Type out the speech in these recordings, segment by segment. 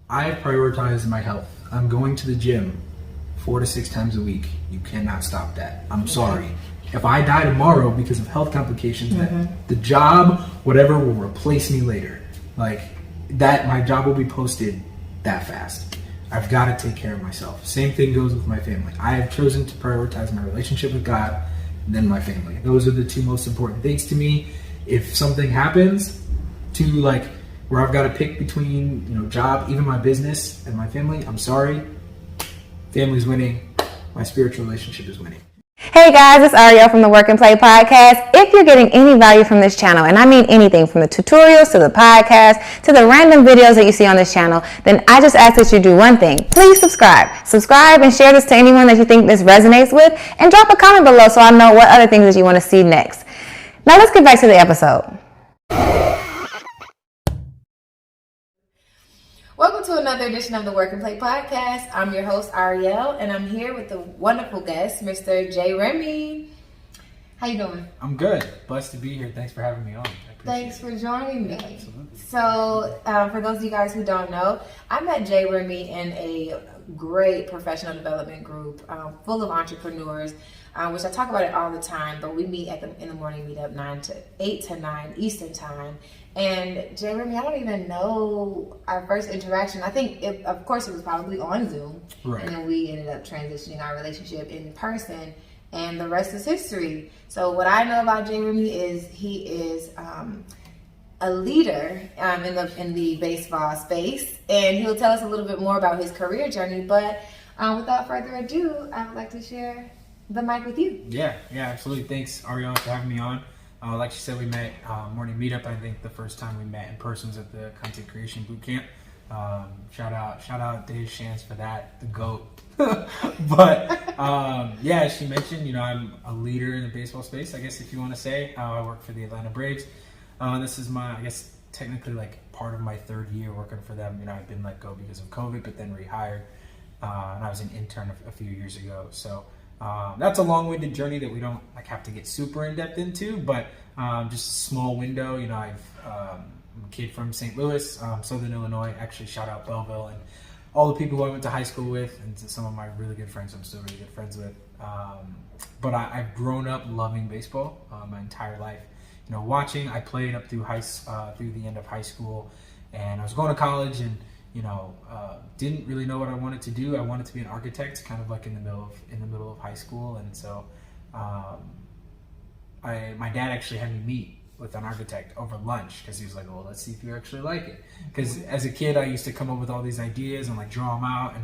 I prioritize my health. I'm going to the gym 4 to 6 times a week. You cannot stop that. I'm sorry. If I die tomorrow because of health complications, the job, whatever, will replace me later. Like that, my job will be posted that fast. I've got to take care of myself. Same thing goes with my family. I have chosen to prioritize my relationship with God, then my family. Those are the two most important things to me. If something happens to like where I've got to pick between, job, even my business and my family, I'm sorry. Family's winning. My spiritual relationship is winning. Hey guys, it's Ariel from the Work and Play podcast. If you're getting any value from this channel, and I mean anything from the tutorials to the podcast to the random videos that you see on this channel, then I just ask that you do one thing. Please subscribe. Subscribe and share this to anyone that you think this resonates with, and drop a comment below so I know what other things that you want to see next. Now let's get back to the episode. Welcome to another edition of the Work and Play podcast. I'm your host, Ariel, and I'm here with the wonderful guest, Mr. J-Remy. How you doing? I'm good. Blessed to be here. Thanks for having me on. Thanks for joining me. Yeah, absolutely. So, for those of you guys who don't know, I met J-Remy in a great professional development group full of entrepreneurs, which I talk about it all the time, but we meet in the morning meetup 8 to 9 Eastern time. And J-Remy, I don't even know our first interaction. I think, of course, it was probably on Zoom. Right. And then we ended up transitioning our relationship in person, and the rest is history. So what I know about J-Remy is he is a leader in the baseball space, and he'll tell us a little bit more about his career journey. But without further ado, I would like to share the mic with you. Yeah, absolutely. Thanks, Ariel, for having me on. Like she said, we met morning meetup. I think the first time we met in person was at the content creation boot camp. Shout out Dave Shantz for that, the GOAT. But yeah, as she mentioned, I'm a leader in the baseball space, I guess, if you want to say. I work for the Atlanta Braves. This is my, I guess, technically like part of my third year working for them. I've been let go because of COVID, but then rehired. And I was an intern a few years ago. So that's a long-winded journey that we don't have to get super in-depth into, but just a small window. I'm a kid from St. Louis, Southern Illinois. Actually, shout out Belleville and all the people who I went to high school with, and some of my really good friends I'm still really good friends with. But I've grown up loving baseball my entire life. Watching. I played up through the end of high school, and I was going to college, and didn't really know what I wanted to do. I wanted to be an architect, kind of like in the middle of high school, and so my dad actually had me meet with an architect over lunch because he was like, "Well, let's see if you actually like it." Because as a kid, I used to come up with all these ideas and draw them out and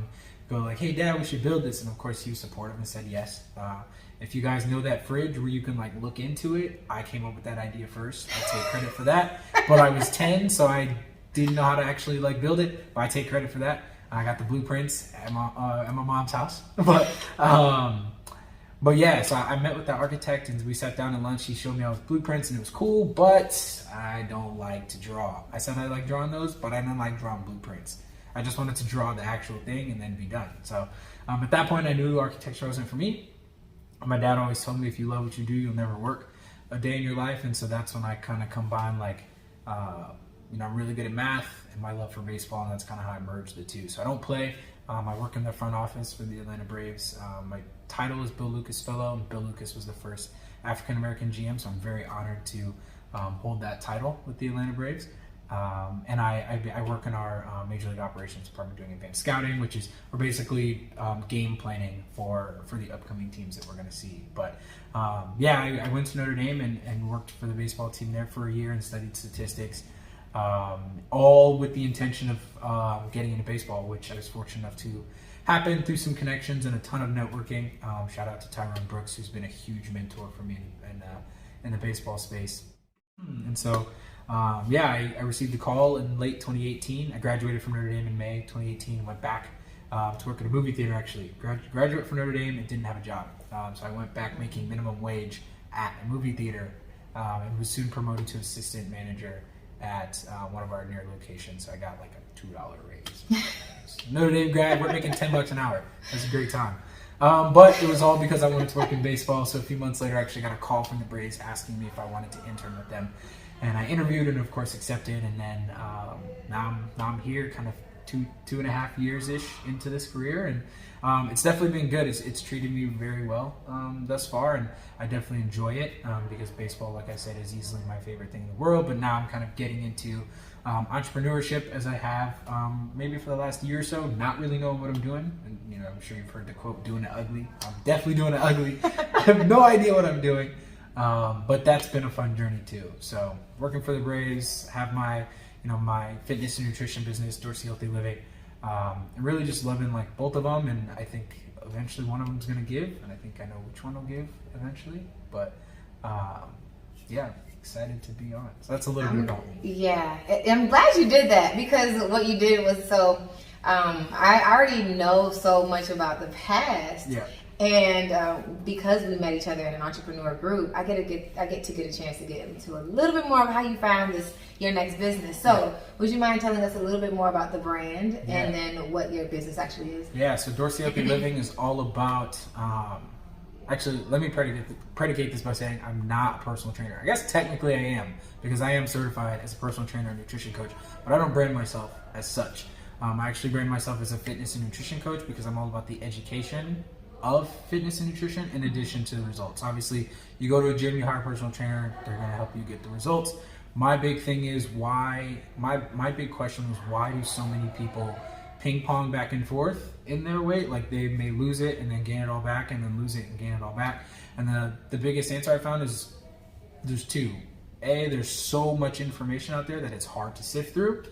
go like, "Hey, Dad, we should build this," and of course he was supportive and said yes. If you guys know that fridge where you can look into it, I came up with that idea first. I take credit for that, but I was 10, so I didn't know how to actually build it, but I take credit for that. I got the blueprints at my mom's house, but yeah, so I met with the architect and we sat down at lunch. He showed me all his blueprints and it was cool, but I don't like to draw. I said I like drawing those, but I don't like drawing blueprints. I just wanted to draw the actual thing and then be done. So at that point, I knew architecture wasn't for me. My dad always told me, if you love what you do, you'll never work a day in your life. And so that's when I kind of combined I'm really good at math and my love for baseball, and that's kind of how I merged the two. So I don't play. I work in the front office for the Atlanta Braves. My title is Bill Lucas Fellow, and Bill Lucas was the first African-American GM, so I'm very honored to hold that title with the Atlanta Braves. And I work in our Major League Operations department doing advanced scouting, which is we're basically game planning for the upcoming teams that we're going to see. But I went to Notre Dame and worked for the baseball team there for a year and studied statistics. All with the intention of getting into baseball, which I was fortunate enough to happen through some connections and a ton of networking. Shout out to Tyrone Brooks, who's been a huge mentor for me in the baseball space. And so, I received a call in late 2018. I graduated from Notre Dame in May 2018 and went back to work at a movie theater, actually. Graduate from Notre Dame and didn't have a job. So I went back making minimum wage at a movie theater and was soon promoted to assistant manager at one of our near locations. So I got a $2 raise. Notre Dame grad, we're making $10 an hour. It was a great time. But it was all because I wanted to work in baseball. So a few months later, I actually got a call from the Braves asking me if I wanted to intern with them. And I interviewed and of course accepted. And then now I'm here kind of two and a half years ish into this career, and it's definitely been good. It's treated me very well thus far, and I definitely enjoy it because baseball, like I said, is easily my favorite thing in the world. But now I'm kind of getting into entrepreneurship, as I have maybe for the last year or so, not really knowing what I'm doing. And I'm sure you've heard the quote, "Doing it ugly." I'm definitely doing it ugly. I have no idea what I'm doing, but that's been a fun journey too. So working for the Braves, have my my fitness and nutrition business, Dorsey Healthy Living. And really just loving like both of them, and I think eventually one of them is going to give, and I think I know which one will give eventually, but yeah, excited to be on. So that's a little bit about me. Yeah, I'm glad you did that, because what you did was so I already know so much about the past. Yeah. And because we met each other in an entrepreneur group, I get to get a chance to get into a little bit more of how you found your next business. So, would you mind telling us a little bit more about the brand and then what your business actually is? Yeah. So Dorsey Healthy Living is all about. Actually, let me predicate this by saying I'm not a personal trainer. I guess technically I am, because I am certified as a personal trainer and nutrition coach, but I don't brand myself as such. I actually brand myself as a fitness and nutrition coach because I'm all about the education of fitness and nutrition in addition to the results. Obviously, you go to a gym, you hire a personal trainer, they're going to help you get the results. My big thing is my big question was, why do so many people ping pong back and forth in their weight? Like, they may lose it and then gain it all back, and then lose it and gain it all back. And the biggest answer I found is there's two. There's so much information out there that it's hard to sift through.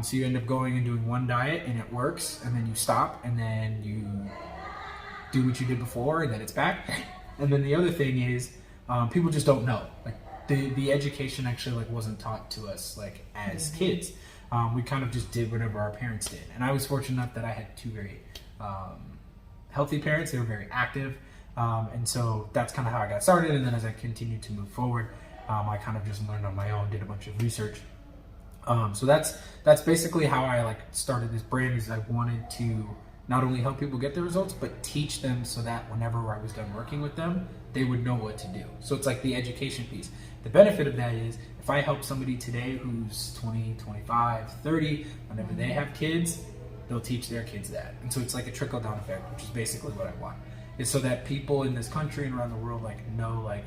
So you end up going and doing one diet and it works, and then you stop, and then you do what you did before, and then it's back. And then the other thing is people just don't know. Like, the education actually like wasn't taught to us like as kids. We kind of just did whatever our parents did. And I was fortunate enough that I had two very healthy parents. They were very active, and so that's kind of how I got started. And then as I continued to move forward, I kind of just learned on my own, did a bunch of research. So that's basically how I like started this brand. Is I wanted to not only help people get the results, but teach them so that whenever I was done working with them, they would know what to do. So it's like the education piece. The benefit of that is if I help somebody today who's 20, 25, 30, whenever they have kids, they'll teach their kids that. And so it's like a trickle-down effect, which is basically what I want. Is so that people in this country and around the world like know like,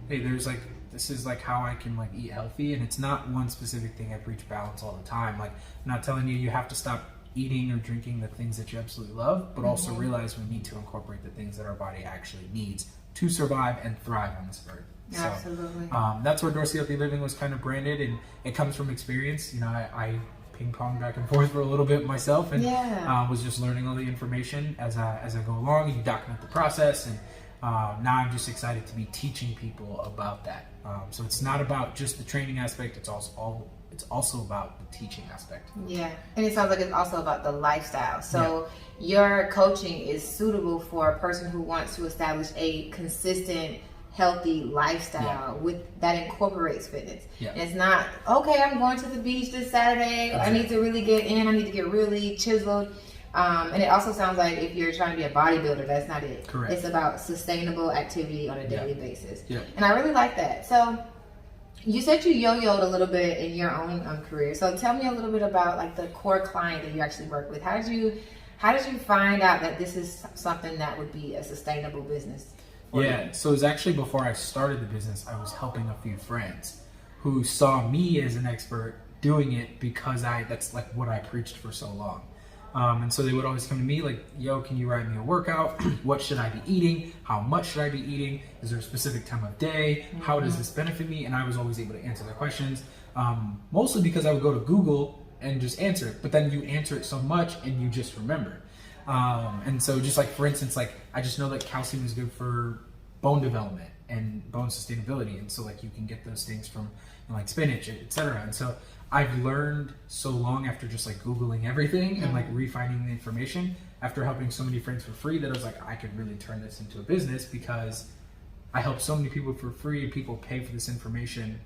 hey, there's like, this is like how I can like eat healthy. And it's not one specific thing. I preach balance all the time. Like, I'm not telling you have to stop eating or drinking the things that you absolutely love, but also realize we need to incorporate the things that our body actually needs to survive and thrive on this earth. Absolutely. So that's where Dorsey Healthy Living was kind of branded, and it comes from experience. I ping pong back and forth for a little bit myself, and was just learning all the information as I go along. You document the process, and now I'm just excited to be teaching people about that. So it's not about just the training aspect; it's also about the teaching aspect. Yeah, and it sounds like it's also about the lifestyle. So your coaching is suitable for a person who wants to establish a consistent, healthy lifestyle with that incorporates fitness. And it's not, okay, I'm going to the beach this Saturday. I need to really get in. I need to get really chiseled. And it also sounds like if you're trying to be a bodybuilder, that's not it. Correct. It's about sustainable activity on a daily basis. Yeah. And I really like that. So you said you yo-yoed a little bit in your own career. So tell me a little bit about like the core client that you actually work with. How did you find out that this is something that would be a sustainable business? So it was actually before I started the business, I was helping a few friends who saw me as an expert doing it because that's like what I preached for so long. And so they would always come to me like, yo, can you write me a workout? What should I be eating? How much should I be eating? Is there a specific time of day? How does this benefit me? And I was always able to answer their questions, mostly because I would go to Google and just answer it. But then you answer it so much and you just remember. And so just like, for instance, like I just know that calcium is good for bone development and bone sustainability. And so like you can get those things from like spinach, etc. And so I've learned so long after just like Googling everything and like refining the information after helping so many friends for free that I was like, I could really turn this into a business because I help so many people for free and people pay for this information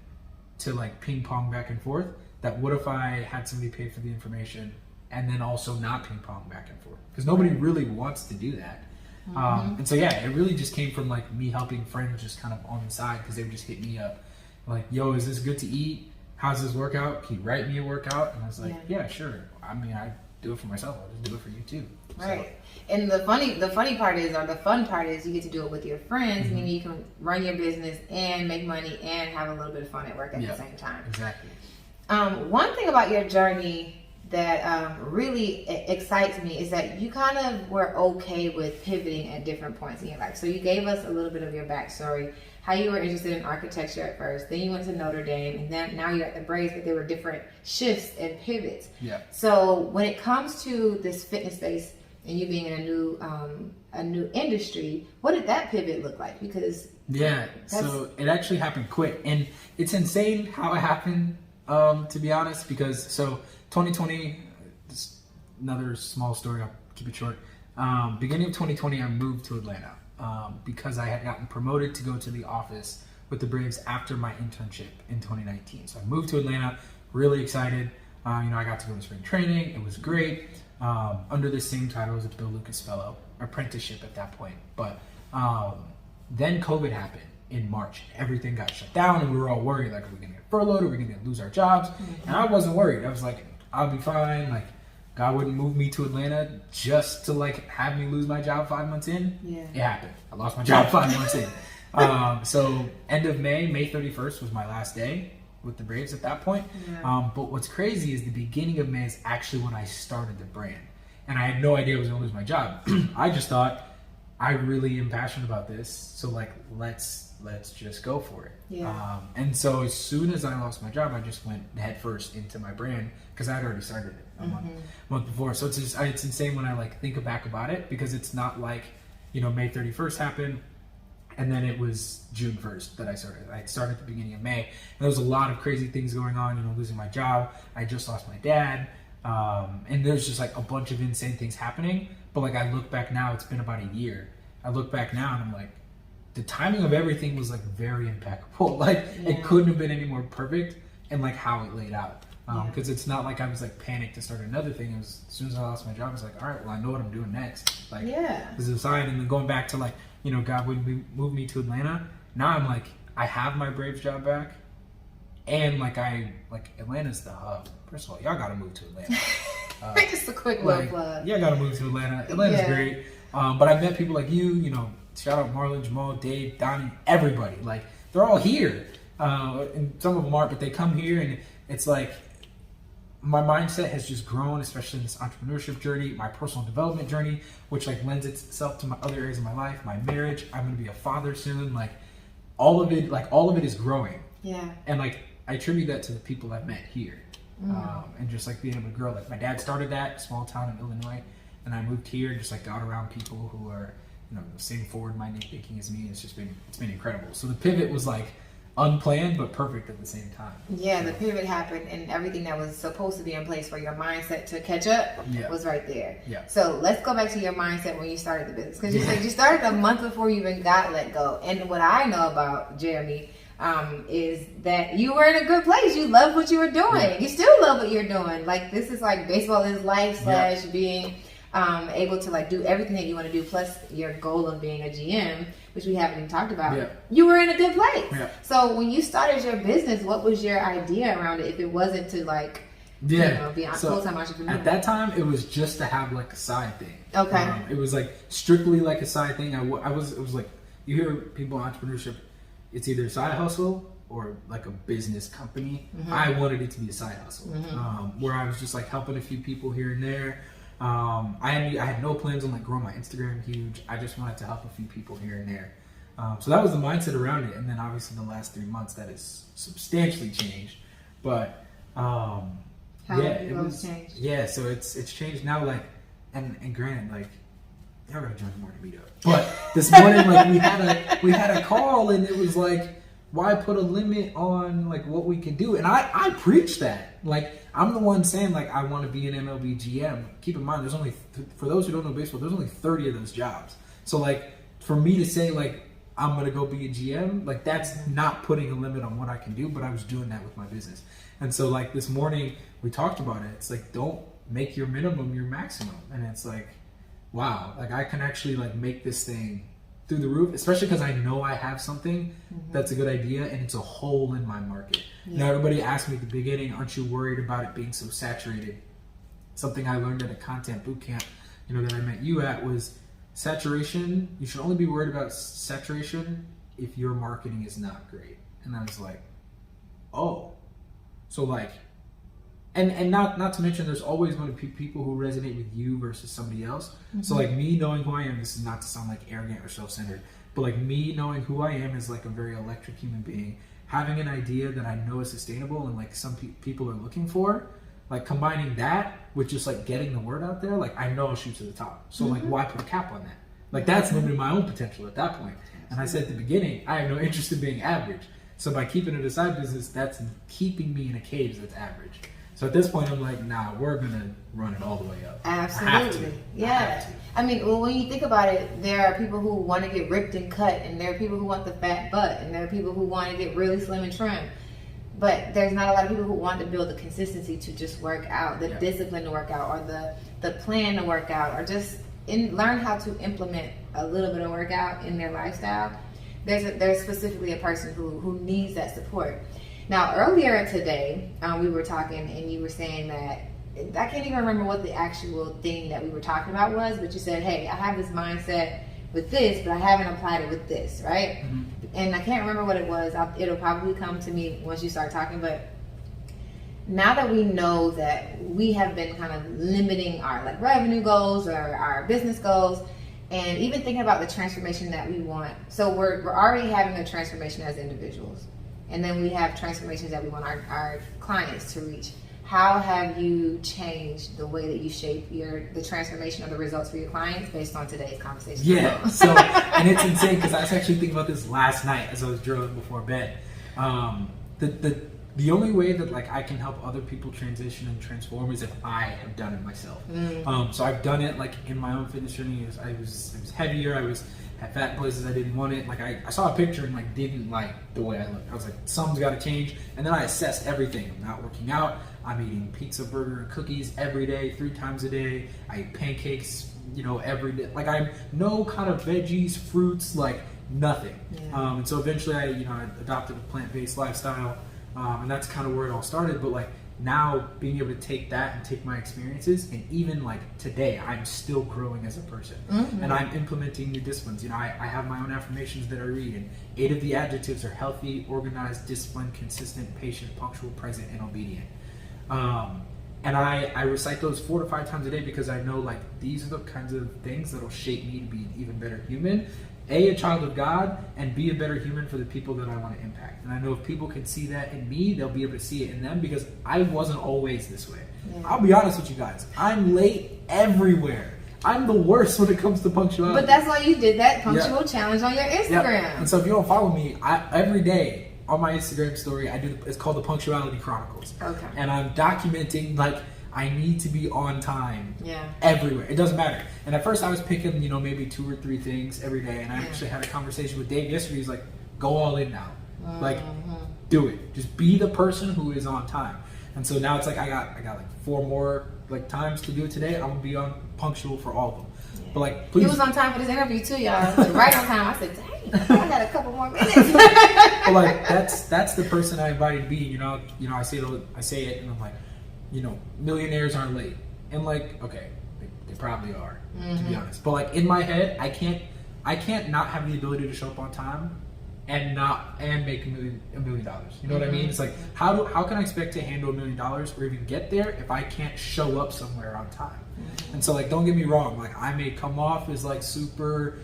to like ping pong back and forth. That what if I had somebody pay for the information and then also not ping pong back and forth? Because nobody really wants to do that. And so it really just came from like me helping friends just kind of on the side because they would just hit me up like, yo, is this good to eat? how's this workout? Can you write me a workout? And I was like, Yeah. yeah, sure. I mean, I do it for myself. I'll just do it for you too. Right. And the funny part is, or the fun part is, you get to do it with your friends, Mm-hmm. meaning you can run your business and make money and have a little bit of fun at work at the same time. Exactly. One thing about your journey that really excites me is that you kind of were okay with pivoting at different points in your life. So you gave us a little bit of your backstory, how you were interested in architecture at first, then you went to Notre Dame, and then now you're at the Braves, but there were different shifts and pivots. Yeah. So when it comes to this fitness space and you being in a new industry, what did that pivot look like? Because so it actually happened quick, and it's insane how it happened. To be honest, because 2020, just another small story, I'll keep it short. Beginning of 2020, I moved to Atlanta because I had gotten promoted to go to the office with the Braves after my internship in 2019. So I moved to Atlanta, really excited. I got to go to spring training. It was great. Under the same title as a Bill Lucas Fellow, apprenticeship at that point. But then COVID happened in March. Everything got shut down, and we were all worried, like, are we gonna get furloughed? Are we gonna lose our jobs? Mm-hmm. And I wasn't worried. I was like, I'll be fine. Like, God wouldn't move me to Atlanta just to like have me lose my job 5 months in. Yeah. It happened. I lost my job 5 months in. So end of May 31st was my last day with the Braves at that point. Yeah. But what's crazy is the beginning of May is actually when I started the brand. And I had no idea I was gonna lose my job. I just thought, I really am passionate about this. So like, let's just go for it. Yeah. And so as soon as I lost my job, I just went head first into my brand because I had already started it a month before. So it's insane when I like think back about it, because it's not like, May 31st happened and then it was June 1st that I started. I started at the beginning of May, and there was a lot of crazy things going on, losing my job. I just lost my dad. And there's just like a bunch of insane things happening. But like, I look back now, it's been about a year. I look back now and I'm like, the timing of everything was like very impeccable. Like it couldn't have been any more perfect, and like how it laid out. Because it's not like I was like panicked to start another thing. It was, as soon as I lost my job, I was like, all right, well, I know what I'm doing next. Like, this is a sign. And then going back to like, God would move me to Atlanta. Now I'm like, I have my Braves job back, and like Atlanta's the hub. First of all, y'all gotta move to Atlanta. Just a quick little plug. Yeah, gotta move to Atlanta. Atlanta's great. But I've met people like you, shout out Marlon, Jamal, Dave, Donnie, everybody. Like, they're all here. And some of them aren't, but they come here, and it's like, my mindset has just grown, especially in this entrepreneurship journey, my personal development journey, which like lends itself to my other areas of my life, my marriage. I'm going to be a father soon. Like all of it is growing. Yeah. And like, I attribute that to the people I've met here. And just like being able to grow. Like my dad started that small town in Illinois, and I moved here and just like got around people who are, the same forward-minded thinking as me. It's been incredible. So the pivot was like unplanned but perfect at the same time. Yeah, the pivot happened, and everything that was supposed to be in place for your mindset to catch up was right there. Yeah. So let's go back to your mindset when you started the business, because you said you started a month before you even got let go. And what I know about Jeremy is that you were in a good place. You loved what you were doing. Yeah. You still love what you're doing. Like, this is like baseball is life / being able to like do everything that you want to do, plus your goal of being a GM, which we haven't even talked about. You were in a good place. So when you started your business, what was your idea around it, if it wasn't to like be a full-time entrepreneur? At that time, it was just to have like a side thing. Okay. It was like strictly like a side thing. It was like, you hear people in entrepreneurship, it's either a side hustle or like a business company. I wanted it to be a side hustle, where I was just like helping a few people here and there. I had no plans on like growing my Instagram huge. I just wanted to help a few people here and there. So that was the mindset around it. And then obviously in the last 3 months that has substantially changed. But it was changed. Yeah, so it's changed now. Like, and granted, like, y'all gotta join more to meet up. But this morning, like, we had a call, and it was like, why put a limit on like what we can do? And I preach that. Like, I'm the one saying like, I want to be an MLB GM. Keep in mind, there's only, for those who don't know baseball, there's only 30 of those jobs. So like, for me to say like, I'm going to go be a GM, like, that's not putting a limit on what I can do, but I was doing that with my business. And so like this morning we talked about it. It's like, don't make your minimum your maximum. And it's like, wow, like I can actually like make this thing through the roof, especially because I know I have something that's a good idea and it's a hole in my market. You know, everybody asked me at the beginning, aren't you worried about it being so saturated? Something I learned at a content boot camp, you know, that I met you at was saturation. You should only be worried about saturation if your marketing is not great. And I was like, oh, so like, and not to mention there's always going to be people who resonate with you versus somebody else. Mm-hmm. So like me knowing who I am, this is not to sound like arrogant or self-centered, but like me knowing who I am as like a very electric human being, having an idea that I know is sustainable and like some people are looking for, like combining that with just like getting the word out there, like I know I'll shoot to the top. So like why put a cap on that? Like that's limiting my own potential at that point. And I said at the beginning, I have no interest in being average. So by keeping it a side business, that's keeping me in a cage that's average. So at this point, I'm like, nah, we're going to run it all the way up. Absolutely. Yeah. I mean, well, when you think about it, there are people who want to get ripped and cut, and there are people who want the fat butt, and there are people who want to get really slim and trim. But there's not a lot of people who want to build the consistency to just work out, the discipline to work out, or the plan to work out, or just learn how to implement a little bit of workout in their lifestyle. There's specifically a person who needs that support. Now, earlier today, we were talking, and you were saying that, I can't even remember what the actual thing that we were talking about was, but you said, hey, I have this mindset with this, but I haven't applied it with this, right? Mm-hmm. And I can't remember what it was. It'll probably come to me once you start talking, but now that we know that we have been kind of limiting our like revenue goals or our business goals, and even thinking about the transformation that we want. So we're already having a transformation as individuals. And then we have transformations that we want our clients to reach. How have you changed the way that you shape the transformation of the results for your clients based on today's conversation? Yeah, so, and it's insane because I was actually thinking about this last night as I was drilling before bed. The only way that like I can help other people transition and transform is if I have done it myself. So I've done it like in my own fitness journey. I was heavier. I had fat in places I didn't want it. Like I saw a picture and like didn't like the way I looked. I was like, something's got to change. And then I assessed everything. I'm not working out. I'm eating pizza, burger, and cookies every day, 3 times a day. I eat pancakes, every day. Like I'm no kind of veggies, fruits, like nothing. Yeah. And so eventually I adopted a plant-based lifestyle. And that's kind of where it all started. But like now being able to take that and take my experiences, and even like today, I'm still growing as a person. Mm-hmm. And I'm implementing new disciplines. I have my own affirmations that I read, and 8 of the adjectives are healthy, organized, disciplined, consistent, patient, punctual, present, and obedient. And I recite those 4 to 5 times a day because I know like these are the kinds of things that'll shape me to be an even better human. A child of God, and be a better human for the people that I want to impact. And I know if people can see that in me, they'll be able to see it in them because I wasn't always this way. Yeah. I'll be honest with you guys. I'm late everywhere. I'm the worst when it comes to punctuality. But that's why you did that punctual challenge on your Instagram. Yeah. And so if you don't follow me, every day on my Instagram story, it's called the Punctuality Chronicles. Okay. And I'm documenting like I need to be on time everywhere. It doesn't matter. And at first I was picking, maybe 2 or 3 things every day. And I actually had a conversation with Dave yesterday. He's like, go all in now. Mm-hmm. Like, do it. Just be the person who is on time. And so now it's like I got like 4 more like times to do it today. I'm gonna be punctual for all of them. Yeah. But like, please. He was on time for this interview too, y'all. Right on time. I said, dang, I got a couple more minutes. But like that's the person I invited to be. I say it, and I'm like, millionaires aren't late. And like, okay, they probably are, to be honest. But like in my head, I can't not have the ability to show up on time and make $1 million. You know what I mean? It's like how can I expect to handle $1 million or even get there if I can't show up somewhere on time? And so like, don't get me wrong, like I may come off as like super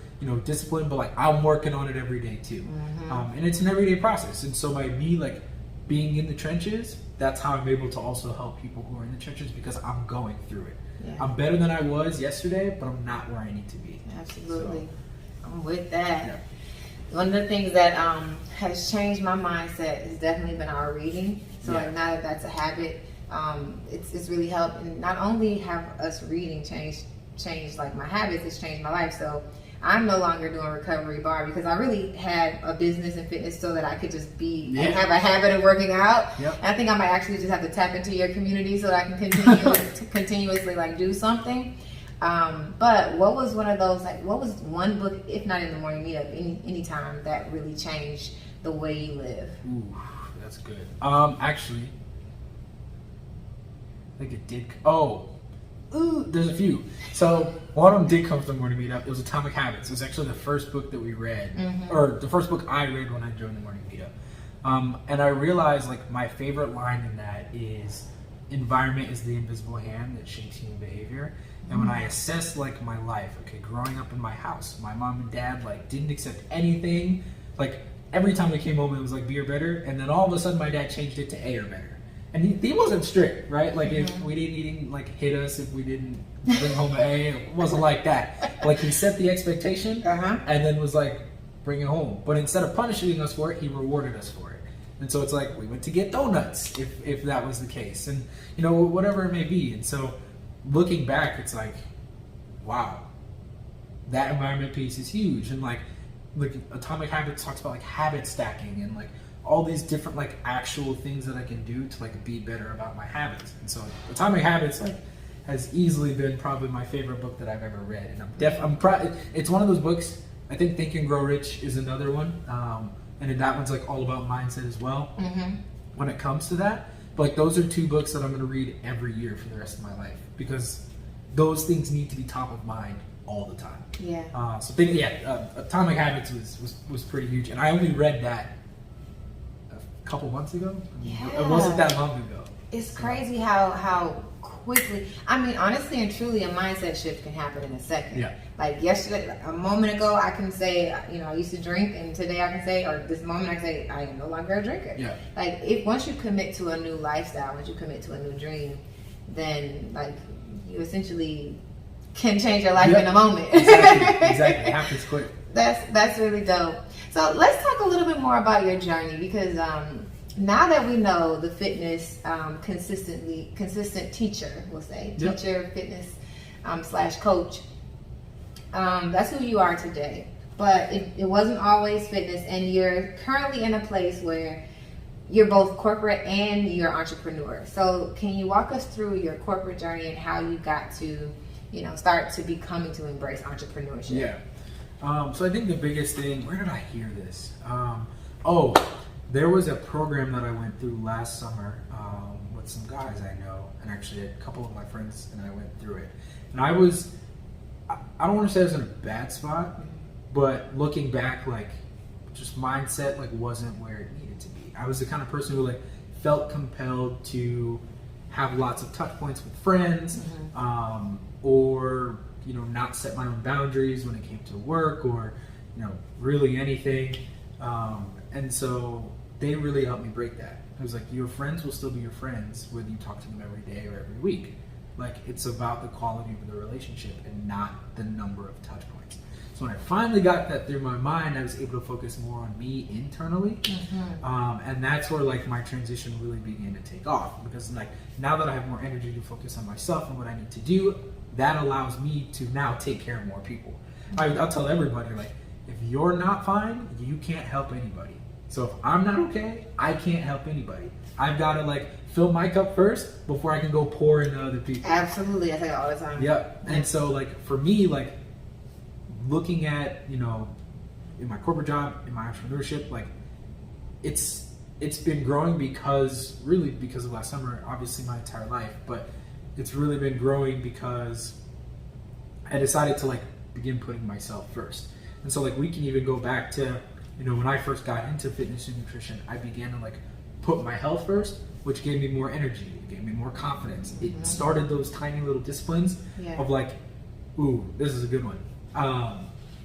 disciplined, but like I'm working on it every day too. And it's an everyday process. And so by me like being in the trenches, that's how I'm able to also help people who are in the trenches because I'm going through it. Yeah. I'm better than I was yesterday, but I'm not where I need to be. Absolutely. So, I'm with that. Yeah. One of the things that has changed my mindset has definitely been our reading. So like now that that's a habit, it's really helped. And not only have us reading changed like my habits, it's changed my life. So I'm no longer doing recovery bar because I really had a business and fitness so that I could just be and have a habit of working out. Yep. And I think I might actually just have to tap into your community so that I can continuously like do something. But what was one of those, like what was one book, if not in the morning meetup, any time that really changed the way you live? Ooh, That's good. Actually, I think it did. There's a few. So one of them did come from the morning meetup. It was Atomic Habits. It was actually the first book that we read, or the first book I read when I joined the morning meetup. And I realized like my favorite line in that is, "Environment is the invisible hand that shapes human behavior." And when I assessed like my life, okay, growing up in my house, my mom and dad like didn't accept anything. Like every time we came home, it was like B or better, and then all of a sudden my dad changed it to A or better. And he wasn't strict, right? Like if we didn't, he didn't like hit us if we didn't bring home an A. It wasn't like that. Like he set the expectation and then was like, bring it home. But instead of punishing us for it, he rewarded us for it. And so it's like we went to get donuts if that was the case, and you know, whatever it may be. And so looking back, it's like, wow, that environment piece is huge. And like Atomic Habits talks about like habit stacking and like all these different like actual things that I can do to like be better about my habits. And so Atomic Habits like has easily been probably my favorite book that I've ever read. And I'm proud. It's one of those books. I think Think and Grow Rich is another one. And then that one's like all about mindset as well when it comes to that. But like those are two books that I'm going to read every year for the rest of my life, because those things need to be top of mind all the time. Yeah. Atomic Habits was pretty huge, and I only read that a couple months ago. Yeah. It wasn't that long ago. It's crazy how quickly, I mean, honestly and truly, a mindset shift can happen in a second. Yeah. Like yesterday, a moment ago, I can say, you know, I used to drink, and today I can say, or this moment I can say, I am no longer a drinker. Yeah. Like if once you commit to a new lifestyle, once you commit to a new dream, then like you essentially can change your life in a moment. Exactly. It happens quick. That's really dope. So let's talk a little bit more about your journey, because now that we know the fitness consistent teacher, we'll say teacher, fitness / coach, that's who you are today. But it wasn't always fitness, and you're currently in a place where you're both corporate and you're entrepreneur. So can you walk us through your corporate journey and how you got to, you know, start to becoming to embrace entrepreneurship? Yeah. So I think the biggest thing, where did I hear this? There was a program that I went through last summer with some guys I know, and actually a couple of my friends and I went through it. And I don't want to say I was in a bad spot, but looking back, like just mindset like wasn't where it needed to be. I was the kind of person who like felt compelled to have lots of touch points with friends, or you know, not set my own boundaries when it came to work, or you know, really anything. And so they really helped me break that. It was like, your friends will still be your friends whether you talk to them every day or every week. Like it's about the quality of the relationship and not the number of touch points. So when I finally got that through my mind, I was able to focus more on me internally. And that's where like my transition really began to take off, because like now that I have more energy to focus on myself and what I need to do, that allows me to now take care of more people. I'll tell everybody, like, if you're not fine, you can't help anybody. So if I'm not okay, I can't help anybody. I've got to like fill my cup first before I can go pour into other people. Absolutely, I say it all the time. Yep. And so like for me, like looking at, you know, in my corporate job, in my entrepreneurship, like it's been growing because of last summer, obviously my entire life, but it's really been growing because I decided to like begin putting myself first. And so like we can even go back to, you know, when I first got into fitness and nutrition, I began to like put my health first, which gave me more energy, it gave me more confidence. It started those tiny little disciplines of like, ooh, this is a good one.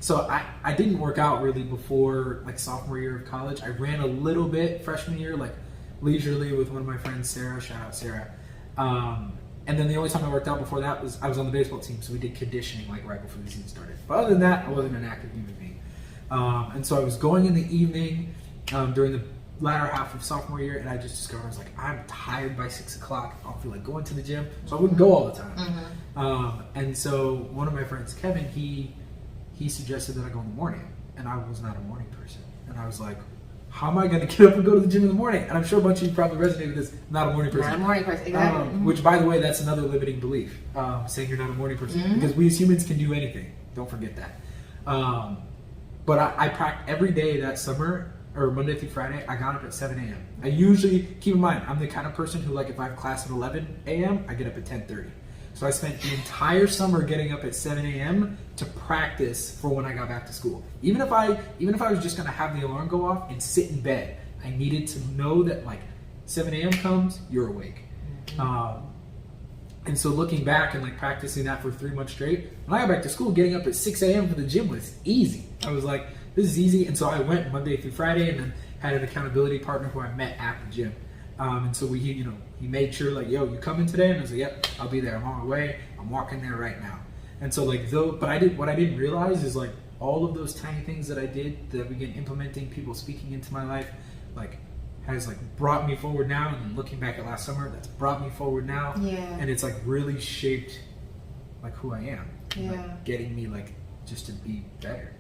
So I didn't work out really before like sophomore year of college. I ran a little bit freshman year, like leisurely with one of my friends, Sarah, shout out Sarah. And then the only time I worked out before that was I was on the baseball team, so we did conditioning like right before the season started. But other than that, I wasn't an active human being. And so I was going in the evening during the latter half of sophomore year, and I just discovered I was like, I'm tired by 6 o'clock. I don't feel like going to the gym, so I wouldn't go all the time. And so one of my friends, Kevin, he suggested that I go in the morning, and I was not a morning person. And I was like, how am I going to get up and go to the gym in the morning? And I'm sure a bunch of you probably resonate with this. Not a morning person. Not a morning person, exactly. Which, by the way, that's another limiting belief, saying you're not a morning person. Because we as humans can do anything. Don't forget that. But I practiced every day that summer. or Monday through Friday, I got up at 7 a.m. I usually, keep in mind, I'm the kind of person who, like, if I have class at 11 a.m., I get up at 10:30. So I spent the entire summer getting up at 7 a.m. to practice for when I got back to school. Even if I was just gonna have the alarm go off and sit in bed, I needed to know that, like, 7 a.m. comes, you're awake. And so looking back and, like, practicing that for 3 months straight, when I got back to school, getting up at 6 a.m. for the gym was easy. I was like, this is easy. And so I went Monday through Friday, and then had an accountability partner who I met at the gym. And so he made sure, like, yo, you coming today? And I was like, yep, I'll be there. I'm on my way. I'm walking there right now. And so, like, what I didn't realize is, like, all of those tiny things that I did that began implementing, people speaking into my life, like, has, like, brought me forward now. And looking back at last summer, that's brought me forward now. Yeah. And it's, like, really shaped, like, who I am. Yeah. Like, getting me, like, just to be better.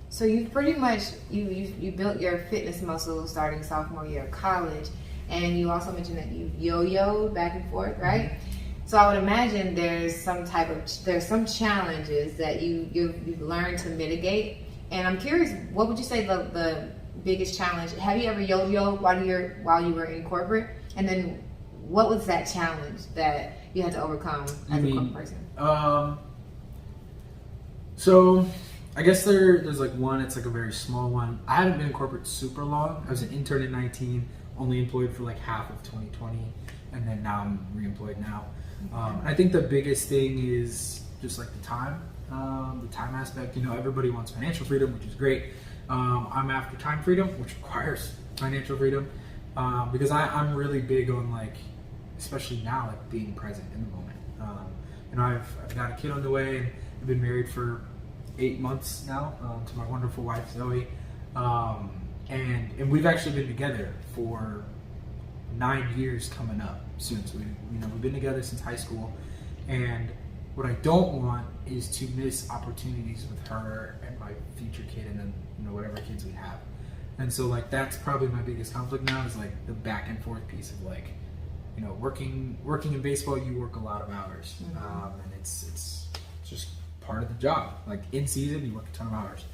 So you pretty much you built your fitness muscle starting sophomore year of college, and you also mentioned that you yo-yoed back and forth, right? Mm-hmm. So I would imagine there's some challenges that you've learned to mitigate. And I'm curious, what would you say the biggest challenge? Have you ever yo-yoed while you were in corporate? And then what was that challenge that you had to overcome as a corporate person? So I guess there's like one, it's like a very small one. I haven't been in corporate super long. I was an intern in 19, only employed for like half of 2020, and then now I'm re-employed now. I think the biggest thing is just like the time aspect. You know, everybody wants financial freedom, which is great. I'm after time freedom, which requires financial freedom, because I'm really big on, like, especially now, like, being present in the moment. You know, I've got a kid on the way, and I've been married for 8 months now to my wonderful wife Zoe, and we've actually been together for 9 years coming up soon. So we've been together since high school, and what I don't want is to miss opportunities with her and my future kid, and then, you know, whatever kids we have. And so, like, that's probably my biggest conflict now, is like the back and forth piece of, like, you know, working in baseball, you work a lot of hours, and it's just part of the job. Like, in season, you work a ton of hours.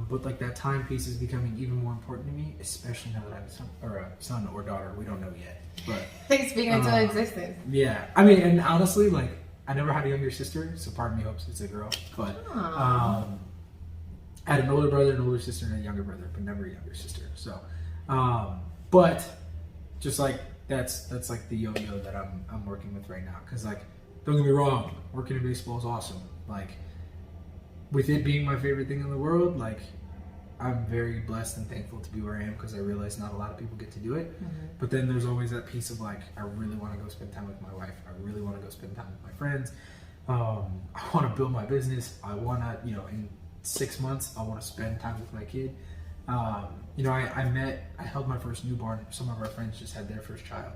But, like, that time piece is becoming even more important to me, especially now that I have a son or daughter. We don't know yet, but Speaking into existence. Yeah, I mean, and honestly, like, I never had a younger sister, so part of me hopes it's a girl. But I had an older brother, an older sister, and a younger brother, but never a younger sister. So, but just like that's like the yo-yo that I'm working with right now. Because, like, don't get me wrong, working in baseball is awesome. Like, with it being my favorite thing in the world, like, I'm very blessed and thankful to be where I am, because I realize not a lot of people get to do it. But then there's always that piece of, like, I really want to go spend time with my wife. I really want to go spend time with my friends. I want to build my business. I want to, you know, in 6 months, I want to spend time with my kid. You know, I held my first newborn. Some of our friends just had their first child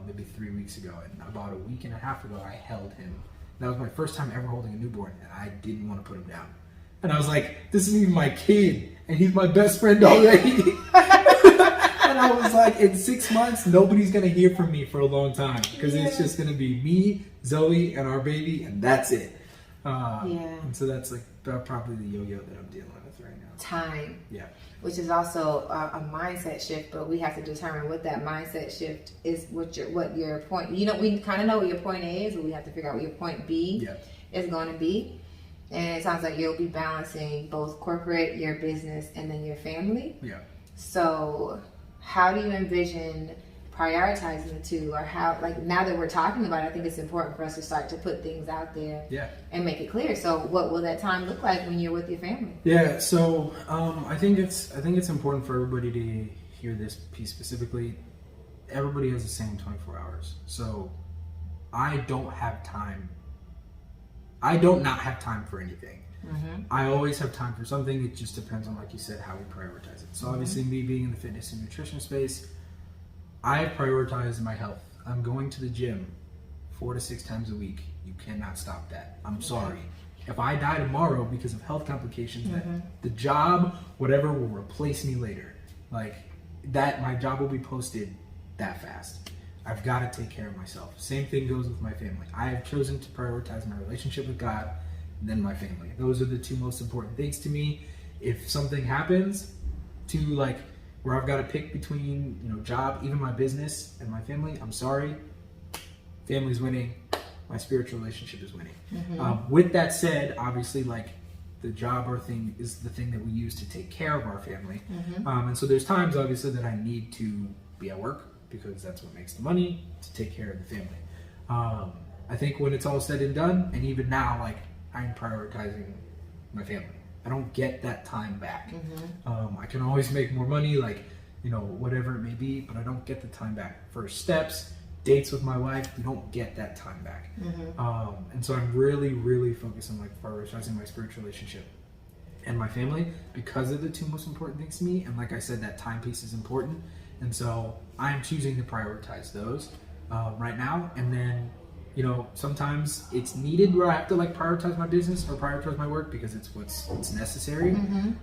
maybe 3 weeks ago. And about a week and a half ago, I held him. That was my first time ever holding a newborn, and I didn't want to put him down. And I was like, this isn't even my kid, and he's my best friend already. And I was like, in 6 months, nobody's going to hear from me for a long time, because it's just going to be me, Zoe, and our baby, and that's it. And so that's, like, probably the yo-yo that I'm dealing with right now. Time. Yeah. Which is also a mindset shift, but we have to determine what that mindset shift is, what your point, you know, we kind of know what your point A is, but we have to figure out what your point B is going to be. And it sounds like you'll be balancing both corporate, your business, and then your family. Yeah. So how do you envision prioritizing the two, or how, like, now that we're talking about it, I think it's important for us to start to put things out there and make it clear. So what will that time look like when you're with your family? Yeah, so I think it's important for everybody to hear this piece specifically. Everybody has the same 24 hours. So I don't not have time for anything. I always have time for something. It just depends on, like you said, how we prioritize it. So obviously, me being in the fitness and nutrition space, I prioritize my health. I'm going to the gym 4 to 6 times a week. You cannot stop that. I'm sorry. If I die tomorrow because of health complications, the job, whatever, will replace me later. Like, that, my job will be posted that fast. I've got to take care of myself. Same thing goes with my family. I have chosen to prioritize my relationship with God, then my family. Those are the two most important things to me. If something happens, to like where I've got to pick between, you know, job, even my business and my family, I'm sorry. Family's winning. My spiritual relationship is winning. With that said, obviously, like the job or thing is the thing that we use to take care of our family. And so there's times, obviously, that I need to be at work because that's what makes the money to take care of the family. I think when it's all said and done, and even now, like I'm prioritizing my family. I don't get that time back. I can always make more money, like, you know, whatever it may be, but I don't get the time back. First steps, dates with my wife, you don't get that time back. And so I'm really, really focused on like prioritizing my spiritual relationship and my family because they're the two most important things to me. And like I said, that time piece is important. And so I'm choosing to prioritize those right now. And then, you know, sometimes it's needed where I have to like prioritize my business or prioritize my work because it's what's necessary,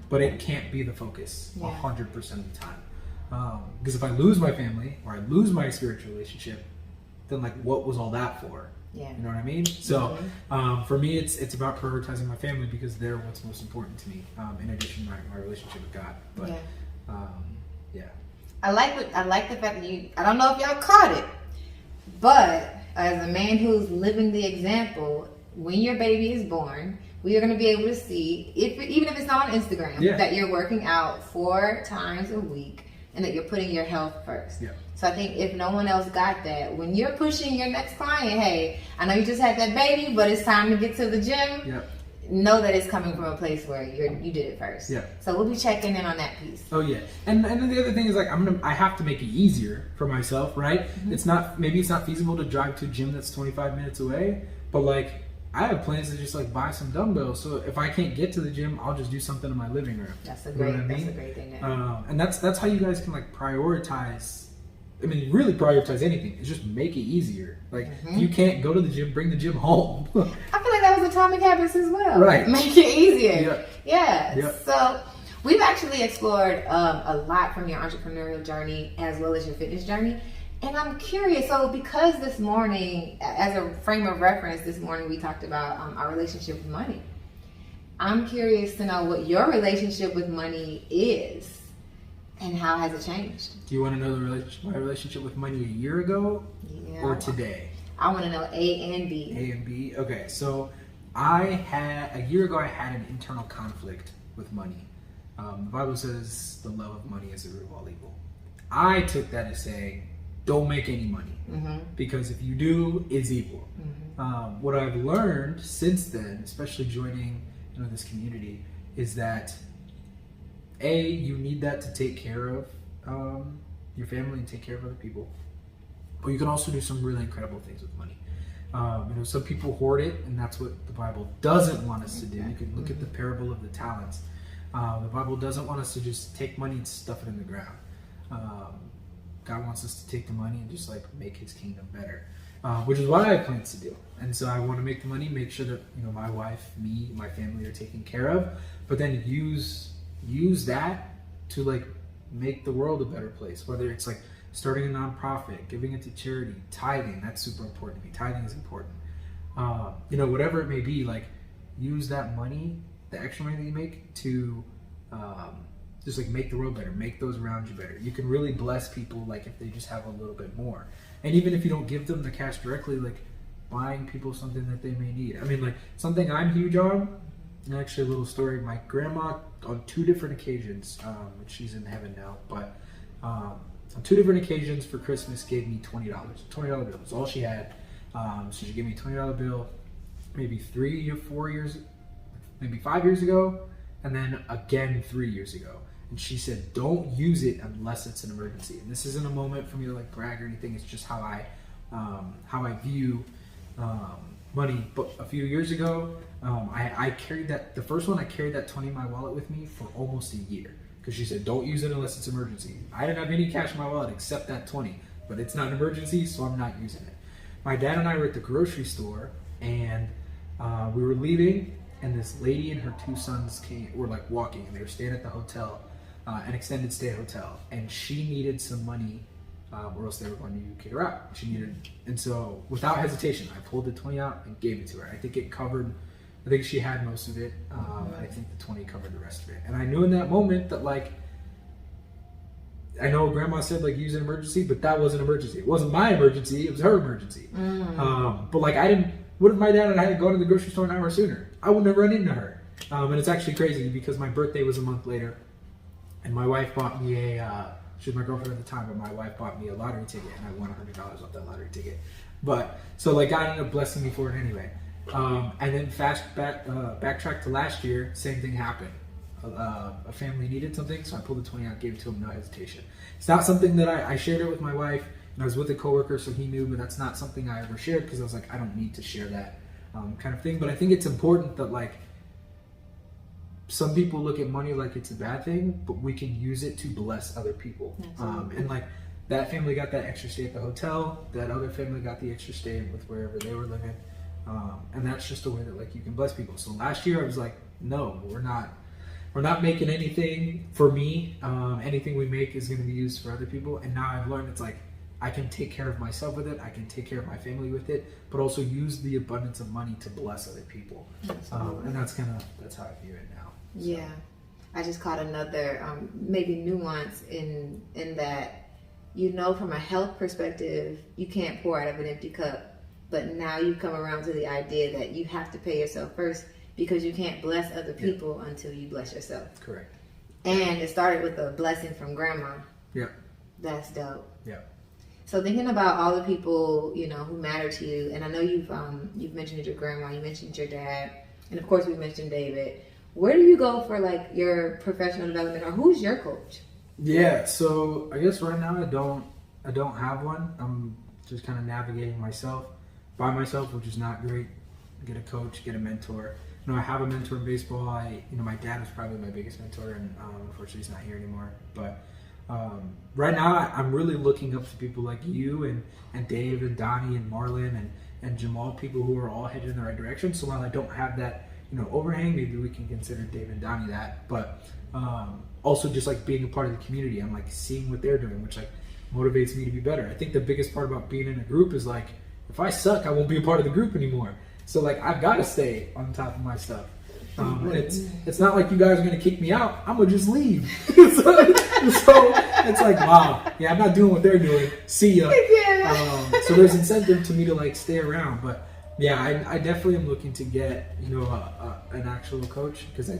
but it can't be the focus 100% of the time. Because if I lose my family or I lose my spiritual relationship, then like what was all that for? You know what I mean? So for me, it's about prioritizing my family because they're what's most important to me, in addition to my relationship with God. But I like the fact that I don't know if y'all caught it, but as a man who's living the example, when your baby is born, we are going to be able to see, even if it's not on Instagram, that you're working out 4 times a week and that you're putting your health first. So I think if no one else got that, when you're pushing your next client, hey, I know you just had that baby, but it's time to get to the gym. Know that it's coming from a place where you did it first. So we'll be checking in on that piece. Oh yeah, and then the other thing is like I have to make it easier for myself, right? It's not feasible to drive to a gym that's 25 minutes away, but like I have plans to just like buy some dumbbells. So if I can't get to the gym, I'll just do something in my living room. That's a great thing. And that's how you guys can like prioritize. I mean, really prioritize anything. It's just make it easier. Like, if you can't go to the gym, bring the gym home. I feel like that was Atomic Habits as well. Right. Make it easier. So we've actually explored a lot from your entrepreneurial journey as well as your fitness journey. And I'm curious, so because this morning, as a frame of reference, this morning we talked about our relationship with money. I'm curious to know what your relationship with money is. And how has it changed? Do you want to know my relationship with money a year ago or today? I want to know A and B. A and B? Okay, so a year ago I had an internal conflict with money. The Bible says the love of money is the root of all evil. I took that as saying, don't make any money because if you do, it's evil. What I've learned since then, especially joining this community, is that you need that to take care of your family and take care of other people. But you can also do some really incredible things with money. Some people hoard it, and that's what the Bible doesn't want us to do. You can look at the parable of the talents. The Bible doesn't want us to just take money and stuff it in the ground. God wants us to take the money and just like make His kingdom better, which is what I have plans to do. And so I want to make the money, make sure that my wife, me, my family are taken care of, but then use that to like make the world a better place, whether it's like starting a nonprofit, giving it to charity, tithing. That's super important to me. Tithing is important. Whatever it may be, like use that money, the extra money that you make, to just like make the world better, make those around you better. You can really bless people like if they just have a little bit more. And even if you don't give them the cash directly, like buying people something that they may need. I mean, like something I'm huge on. Actually, a little story. My grandma, on 2 different occasions, she's in heaven now, but on 2 different occasions for Christmas gave me $20. $20 bill was all she had. So she gave me a $20 bill maybe 3 or 4 years, maybe 5 years ago, and then again 3 years ago. And she said, don't use it unless it's an emergency. And this isn't a moment for me to like brag or anything. It's just how I view money. But a few years ago, I carried that. The first one, I carried that 20 in my wallet with me for almost a year because she said, don't use it unless it's emergency. I didn't have any cash in my wallet except that 20, but it's not an emergency, so I'm not using it. My dad and I were at the grocery store, and we were leaving, and this lady and her 2 sons were like walking, and they were staying at the hotel, an extended stay hotel, and she needed some money. Or else they were going to kick her out. She needed, and so without hesitation, I pulled the 20 out and gave it to her. I think she had most of it. I think the 20 covered the rest of it. And I knew in that moment that like I know grandma said like use an emergency, but that wasn't an emergency. It wasn't my emergency. It was her emergency. But like what if my dad and I had gone to the grocery store an hour sooner? I wouldn't have run into her. And it's actually crazy because my birthday was a month later, and my wife bought me she was my girlfriend at the time, but my wife bought me a lottery ticket, and I won $100 off that lottery ticket. But so like God ended up blessing me for it anyway. And then backtrack to last year, same thing happened. A family needed something, so I pulled the 20 out, gave it to him, no hesitation. It's not something that I shared it with my wife, and I was with a coworker, so he knew, but that's not something I ever shared because I was like, I don't need to share that kind of thing. But I think it's important that like some people look at money like it's a bad thing, but we can use it to bless other people. And like that family got that extra stay at the hotel, that other family got the extra stay with wherever they were living. And that's just a way that like you can bless people. So last year I was like, no, we're not making anything for me. Anything we make is going to be used for other people. And now I've learned it's like I can take care of myself with it. I can take care of my family with it, but also use the abundance of money to bless other people. And that's how I view it now. So. Yeah, I just caught another maybe nuance in that, you know, from a health perspective, you can't pour out of an empty cup. But now you come around to the idea that you have to pay yourself first because you can't bless other people until you bless yourself. Correct. And it started with a blessing from grandma. Yep. That's dope. Yep. So thinking about all the people, you know, who matter to you, and I know you've mentioned your grandma, you mentioned your dad, and of course we mentioned David. Where do you go for like your professional development, or who's your coach? Yeah, so I guess right now I don't have one. I'm just kind of navigating by myself, which is not great. Get a coach, get a mentor. You know, I have a mentor in baseball. My dad was probably my biggest mentor, and unfortunately he's not here anymore. But right now I'm really looking up to people like you and Dave and Donnie and Marlon and Jamal, people who are all headed in the right direction. So while I don't have that, you know, overhang, maybe we can consider Dave and Donnie that. But also just like being a part of the community, I'm like seeing what they're doing, which like motivates me to be better. I think the biggest part about being in a group is like, if I suck, I won't be a part of the group anymore. So like I've got to stay on top of my stuff. And it's not like you guys are gonna kick me out. I'm gonna just leave. so it's like, wow, yeah, I'm not doing what they're doing. See ya. So there's incentive to me to like stay around. But yeah, I definitely am looking to get, you know, an actual coach, because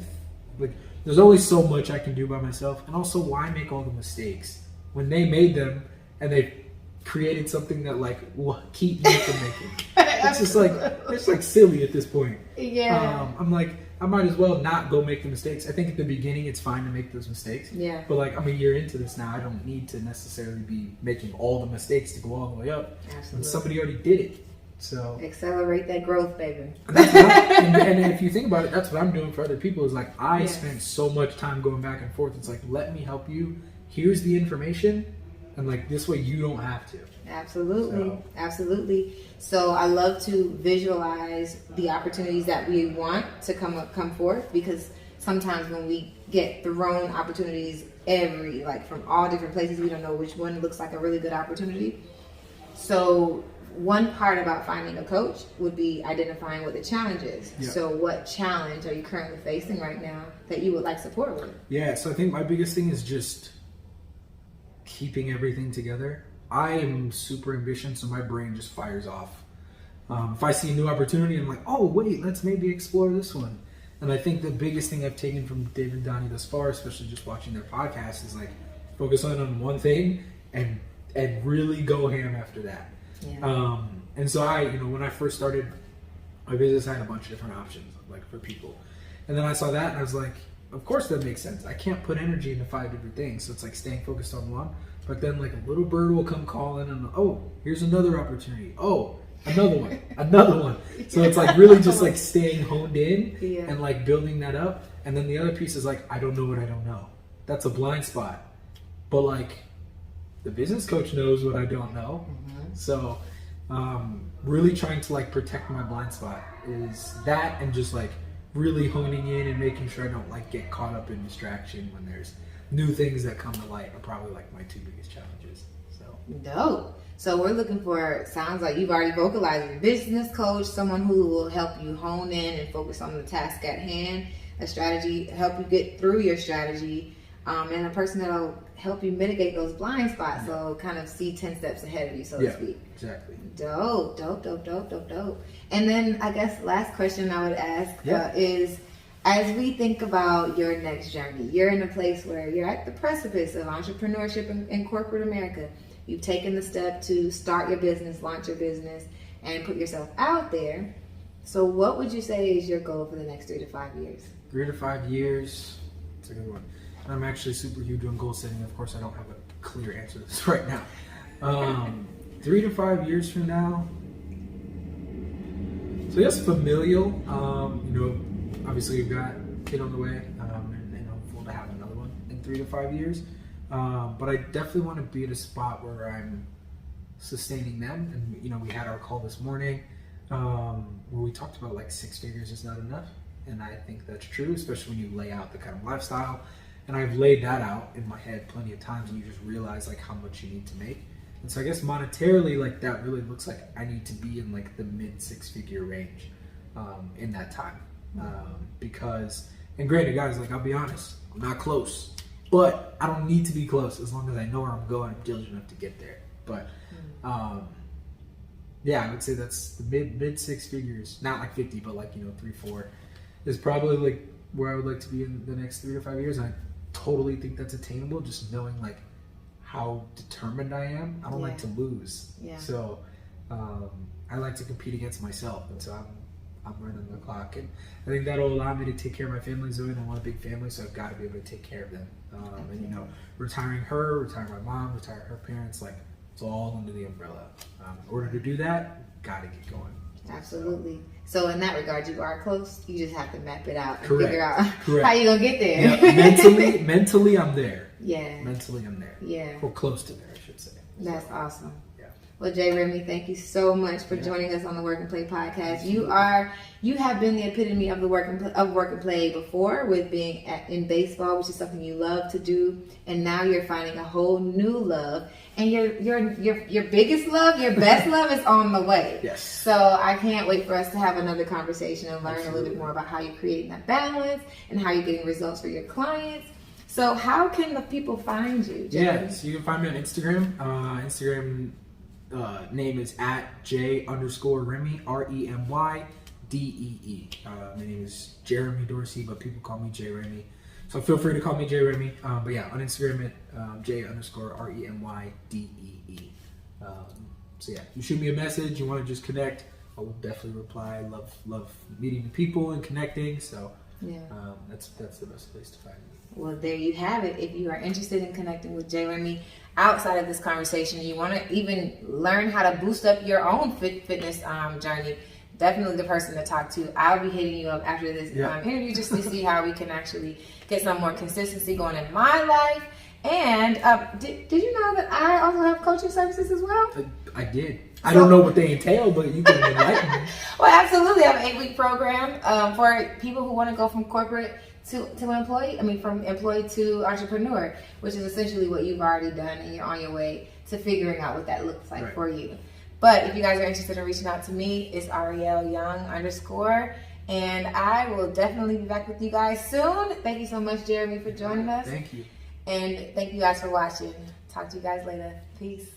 there's only so much I can do by myself, and also why make all the mistakes when they made them and they created something that like will keep me from making. It's just like it's like silly at this point. Yeah. I'm like, I might as well not go make the mistakes. I think at the beginning it's fine to make those mistakes. Yeah. But like I'm a year into this now, I don't need to necessarily be making all the mistakes to go all the way up. Absolutely. And somebody already did it. So accelerate that growth, baby. And that's what and if you think about it, that's what I'm doing for other people. Is like I spent so much time going back and forth. It's like, let me help you. Here's the information, and like this way you don't have to. Absolutely. So I love to visualize the opportunities that we want to come forth, because sometimes when we get thrown opportunities from all different places, we don't know which one looks like a really good opportunity. So one part about finding a coach would be identifying what the challenge is. Yeah. So what challenge are you currently facing right now that you would like support with? Yeah, so I think my biggest thing is just keeping everything together. I am super ambitious, so my brain just fires off. If I see a new opportunity, I'm like, oh, wait, let's maybe explore this one. And I think the biggest thing I've taken from Dave and Donnie thus far, especially just watching their podcast, is like focus on one thing and really go ham after that. Yeah. And so when I first started my business, I had a bunch of different options like for people. And then I saw that and I was like, of course that makes sense. I can't put energy into 5 different things. So it's like staying focused on one. But then like a little bird will come calling and oh, here's another opportunity. Oh, another one, another one. So it's like really just like staying honed in and like building that up. And then the other piece is like, I don't know what I don't know. That's a blind spot. But like the business coach knows what I don't know. Mm-hmm. So really trying to like protect my blind spot is that, and just like really honing in and making sure I don't like get caught up in distraction when there's new things that come to light are probably like my 2 biggest challenges. So dope. So we're looking for, sounds like you've already vocalized, a business coach, someone who will help you hone in and focus on the task at hand, a strategy, help you get through your strategy, and a person that'll help you mitigate those blind spots. So kind of see 10 steps ahead of you, so to speak. Exactly. Dope. And then I guess last question I would ask is, as we think about your next journey, you're in a place where you're at the precipice of entrepreneurship in corporate America. You've taken the step to start your business, launch your business, and put yourself out there. So what would you say is your goal for the next 3 to 5 years? 3 to 5 years. That's a good one. I'm actually super huge on goal setting. Of course, I don't have a clear answer to this right now. 3 to 5 years from now. So yes, familial. Obviously we've got a kid on the way, and hopeful to have another one in 3 to 5 years. But I definitely want to be at a spot where I'm sustaining them. And we had our call this morning where we talked about like 6 figures is not enough, and I think that's true, especially when you lay out the kind of lifestyle. And I've laid that out in my head plenty of times, and you just realize like how much you need to make. And so I guess monetarily, like that really looks like I need to be in like the mid 6-figure range in that time. Because, and granted guys, like I'll be honest, I'm not close, but I don't need to be close as long as I know where I'm going. I'm diligent enough to get there. But I would say that's the mid 6 figures, not like 50, but like 3, 4 is probably like where I would like to be in the next 3 to 5 years. And I totally think that's attainable, just knowing like how determined I am. I don't like to lose. So I like to compete against myself, and so I'm running the clock, and I think that'll allow me to take care of my family. Zoe and I want a big family, so I've got to be able to take care of them. And retiring my mom, retire her parents, like it's all under the umbrella. In order to do that, got to get going. Absolutely. So in that regard, you are close. You just have to map it out and Correct. figure out how you're gonna get there. Yeah, mentally, I'm there. Yeah. Mentally, I'm there. Yeah. Or close to there, I should say. That's awesome. Yeah. Well, J-Remy, thank you so much for joining us on the Work and Play podcast. You have been the epitome of the work and play before, with being in baseball, which is something you love to do, and now you're finding a whole new love, and your biggest love, your best love, is on the way. Yes. So I can't wait for us to have another conversation and learn a little bit more about how you're creating that balance and how you're getting results for your clients. So how can the people find you, J-Remy? Yeah, so you can find me on Instagram. Instagram name is @J_Remy, REMYDEE. My name is J-Remy Dorsey, but people call me J-Remy. So feel free to call me J-Remy. But yeah, on Instagram at J_REMYDEE. So yeah, you shoot me a message, you want to just connect, I will definitely reply. I love meeting people and connecting. So that's the best place to find me. Well, there you have it. If you are interested in connecting with J-Remy outside of this conversation, and you want to even learn how to boost up your own fitness journey, definitely the person to talk to. I'll be hitting you up after this interview just to see how we can actually get some more consistency going in my life. And did you know that I also have coaching services as well? I did. I don't know what they entail, but you can enlighten me. Well, absolutely. I have an 8-week program for people who want to go from corporate to employee. From employee to entrepreneur, which is essentially what you've already done, and you're on your way to figuring out what that looks like for you. But if you guys are interested in reaching out to me, it's Ariel Young _ and I will definitely be back with you guys soon. Thank you so much, J-Remy, for joining us. Thank you. And thank you guys for watching. Talk to you guys later. Peace.